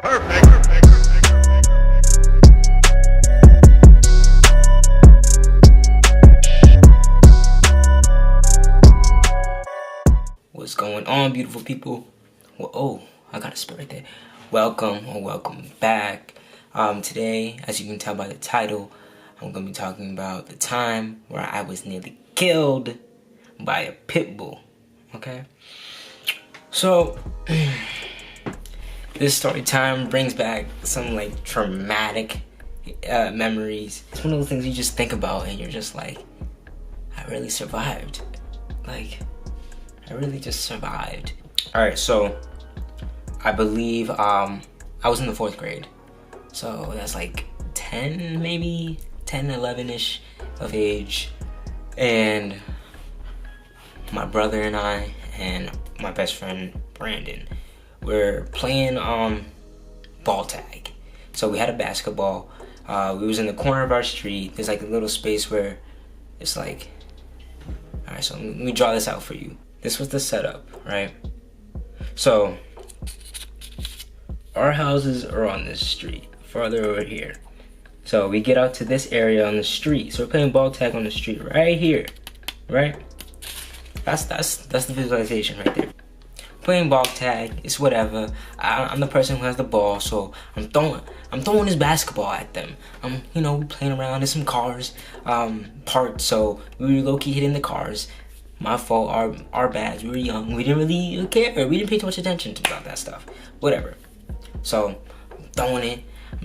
What's going on, beautiful people? Well, oh, I got a spit right there. Welcome back. Today, as you can tell by the title, I'm gonna be talking about the time where I was nearly killed by a pit bull. Okay, so this story time brings back some like traumatic memories. It's one of those things you just think about and you're just like, I really survived. Like, I really just survived. Alright, so I believe I was in the 4th grade. So that's like 10, maybe 10, 11-ish of age. And my brother and I and my best friend Brandon were playing ball tag. So we had a basketball. We was in the corner of our street. There's like a little space where it's like, alright, so let me draw this out for you. This was the setup, right? So, our houses are on this street, farther over here. So we get out to this area on the street. So we're playing ball tag on the street right here, right? That's the visualization right there. Playing ball tag, it's whatever. I'm the person who has the ball, so I'm throwing this basketball at them. We playing around. There's some cars parked, so we were low-key hitting the cars. My fault, our bad. We were young. We didn't really care. We didn't pay too much attention about that stuff. Whatever. So, I'm throwing it.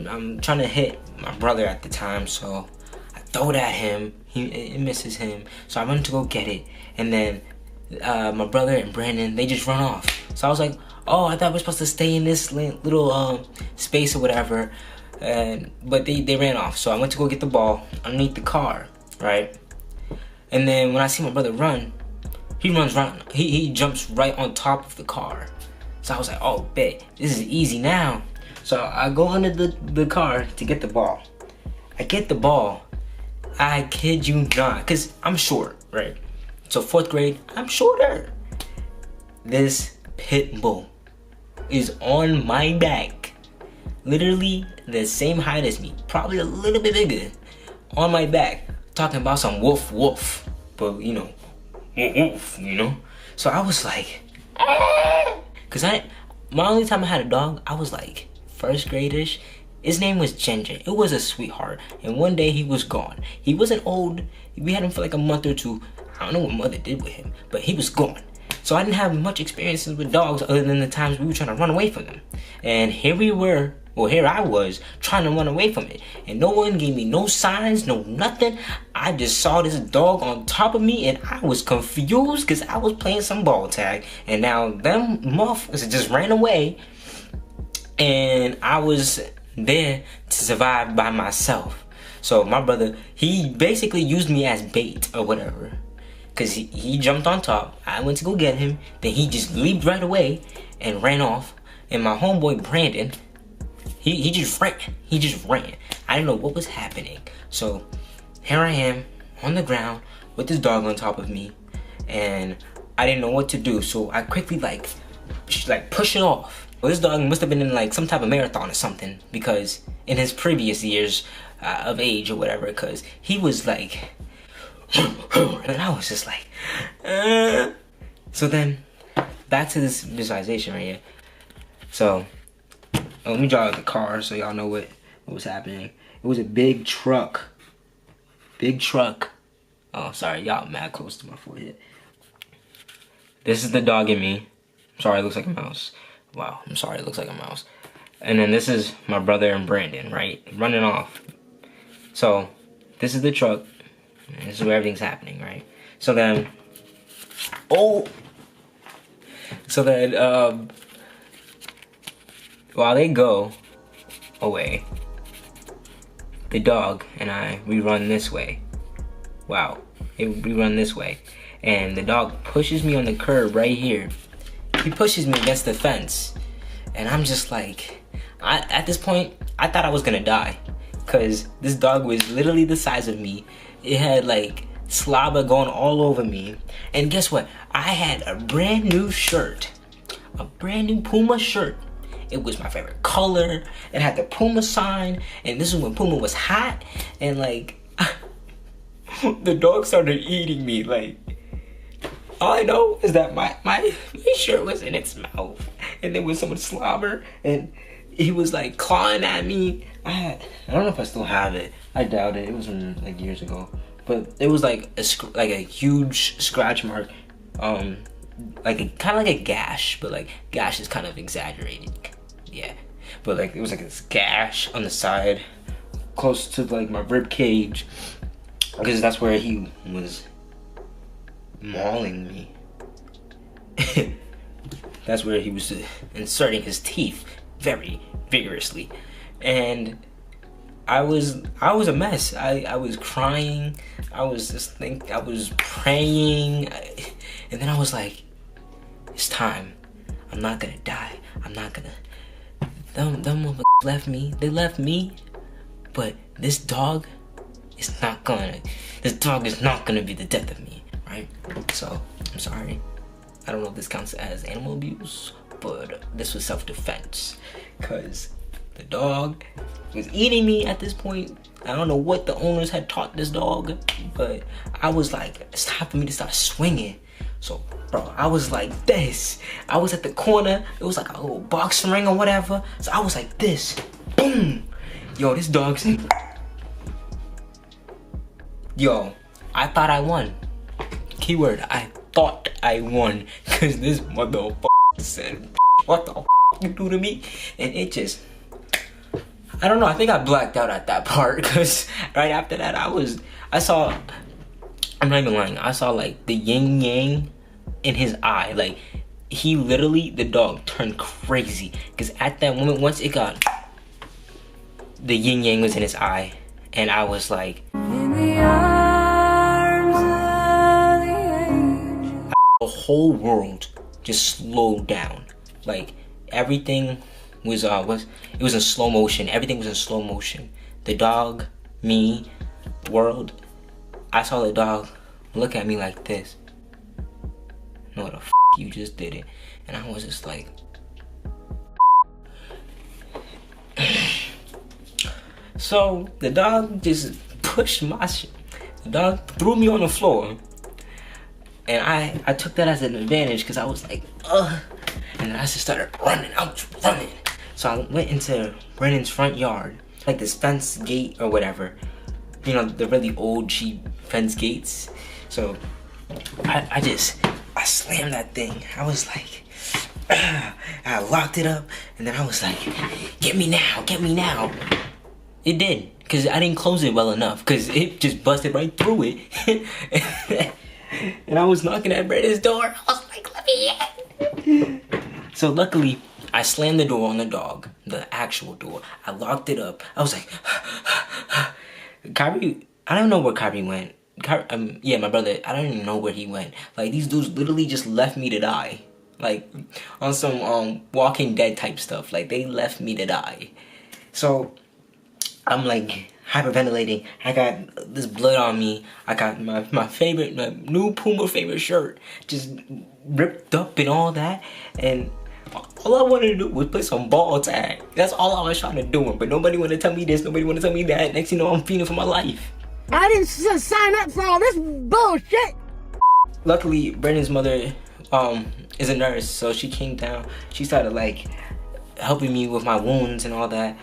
I'm trying to hit my brother at the time, so I throw it at him. It misses him. So I run to go get it. And then my brother and Brandon, they just run off. So I was like, oh, I thought we were supposed to stay in this little space or whatever. But they ran off. So I went to go get the ball underneath the car, right? And then when I see my brother run, he runs right, he jumps right on top of the car. So I was like, oh, bet, this is easy now. So I go under the car to get the ball. I get the ball, I kid you not, because I'm short, right? So 4th grade, I'm shorter. This pit bull is on my back. Literally the same height as me, probably a little bit bigger, on my back, talking about some woof woof. But woof. So I was like, cause my only time I had a dog, I was like 1st grade-ish. His name was Ginger. It was a sweetheart. And one day he was gone. He wasn't old. We had him for like a month or two. I don't know what mother did with him, but he was gone. So I didn't have much experiences with dogs other than the times we were trying to run away from them. And here I was trying to run away from it. And no one gave me no signs, no nothing. I just saw this dog on top of me and I was confused because I was playing some ball tag. And now them motherfuckers just ran away. And I was there to survive by myself. So my brother, he basically used me as bait or whatever. Because he jumped on top. I went to go get him. Then he just leaped right away and ran off. And my homeboy Brandon, he just ran. I didn't know what was happening. So here I am on the ground with this dog on top of me. And I didn't know what to do. So I quickly like push it off. Well, this dog must have been in like some type of marathon or something. Because in his previous years of age or whatever. Because he was like... and I was just like, So then, back to this visualization right here. So, let me draw the car so y'all know what was happening. It was a big truck. Oh, sorry, y'all mad close to my forehead. This is the dog in me. Sorry, it looks like a mouse. Wow, I'm sorry, it looks like a mouse. And then this is my brother and Brandon, right? Running off. So, this is the truck. This is where everything's happening, right? So then, while they go away, the dog and we run this way. Wow, we run this way. And the dog pushes me on the curb right here. He pushes me against the fence. And I'm just like, at this point, I thought I was gonna die. Because this dog was literally the size of me. It had like slobber going all over me. And guess what? I had a brand new shirt. A brand new Puma shirt. It was my favorite color. It had the Puma sign, and this is when Puma was hot, and like the dog started eating me. Like, all I know is that my shirt was in its mouth, and there was so much slobber, and he was like clawing at me. I don't know if I still have it. I doubt it. It was from like years ago, but it was like a huge scratch mark, like kind of like a gash, but like gash is kind of exaggerated. Yeah, but like it was like this gash on the side, close to like my rib cage, because that's where he was mauling me. That's where he was inserting his teeth very vigorously, and I was a mess. I was crying. I was praying, and then I was like, it's time. I'm not gonna die. I'm not gonna. Them motherfuckers left me. They left me, but this dog is not gonna. This dog is not gonna be the death of me, right? So I'm sorry. I don't know if this counts as animal abuse, but this was self-defense, cause the dog was eating me at this point. I don't know what the owners had taught this dog, but I was like, it's time for me to start swinging. So, bro, I was like this. I was at the corner. It was like a little boxing ring or whatever. So I was like this. Boom. Yo, this dog's... Yo, I thought I won. Keyword, I thought I won. Because this motherfucker said, what the you do to me? And it just... I don't know, I think I blacked out at that part, because right after that I saw, I'm not even lying, I saw like the yin yang in his eye. Like, he literally, the dog turned crazy, because at that moment, once it got, the yin yang was in his eye, and I was like, in the arms of the angel. The whole world just slowed down. Like, everything was it was in slow motion. Everything was in slow motion. The dog, me, world. I saw the dog look at me like this. No, the f you just did it. And I was just like, so the dog just pushed my shit. The dog threw me on the floor, and I took that as an advantage, because I was like, ugh. And then I just started running. I was running. So I went into Brennan's front yard, like this fence gate or whatever. You know, the really old cheap fence gates. So I slammed that thing. I was like, I locked it up, and then I was like, get me now, get me now. It did, because I didn't close it well enough, because it just busted right through it. And I was knocking at Brennan's door. I was like, let me in. So luckily, I slammed the door on the dog, the actual door. I locked it up. I was like, Kyrie, I don't know where Kyrie went. Yeah, my brother, I don't even know where he went. Like, these dudes literally just left me to die. Like, on some Walking Dead type stuff. Like, they left me to die. So, I'm like hyperventilating. I got this blood on me. I got my new Puma favorite shirt just ripped up and all that. And all I wanted to do was play some ball tag. That's all I was trying to do. But nobody wanted to tell me this, nobody wanted to tell me that. Next thing you know, I'm feeding for my life. I didn't sign up for all this bullshit. Luckily, Brennan's mother is a nurse, so she came down. She started like helping me with my wounds and all that.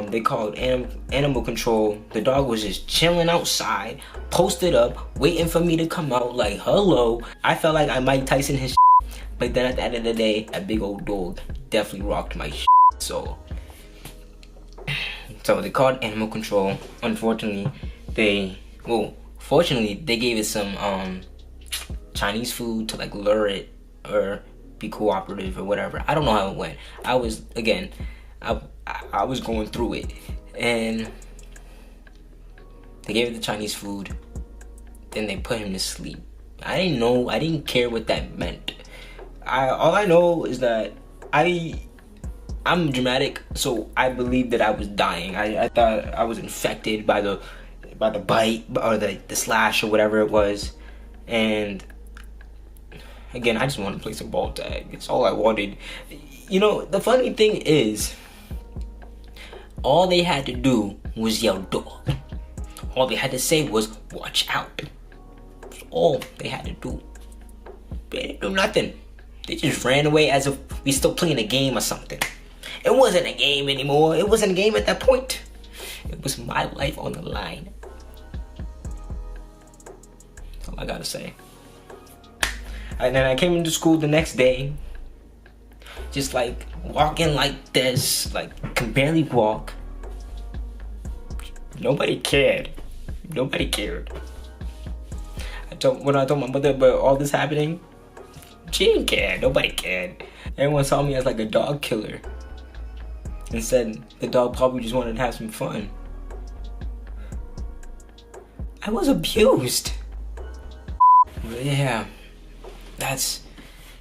They called animal control. The dog was just chilling outside, posted up, waiting for me to come out like, hello. I felt like I Mike Tyson his shit. But then at the end of the day, that big old dog definitely rocked my shit. So they called animal control. Unfortunately, fortunately, they gave it some Chinese food to like lure it or be cooperative or whatever. I don't know how it went. I was going through it, and they gave it the Chinese food. Then they put him to sleep. I didn't care what that meant. All I know is that I'm dramatic, so I believed that I was dying. I thought I was infected by the bite or the slash or whatever it was. And again, I just wanted to play some ball tag. It's all I wanted. you know, the funny thing is, all they had to do was yell dog. All they had to say was watch out. That's all they had to do. They didn't do nothing. They just ran away as if we still playing a game or something. It wasn't a game anymore. It wasn't a game at that point. It was my life on the line. That's all I gotta say. And then I came into school the next day, just like walking like this, like can barely walk. Nobody cared. Nobody cared. When I told my mother about all this happening, she didn't care. Nobody cared. Everyone saw me as like a dog killer and said the dog probably just wanted to have some fun. I was abused. But yeah, that's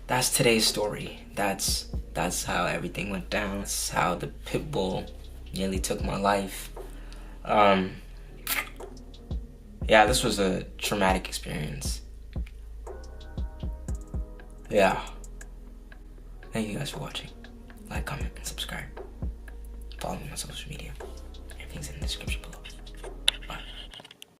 today's story. That's how everything went down. That's how the pit bull nearly took my life. Yeah, this was a traumatic experience. Yeah. Thank you guys for watching. Like, comment, and subscribe. Follow me on social media. Everything's in the description below.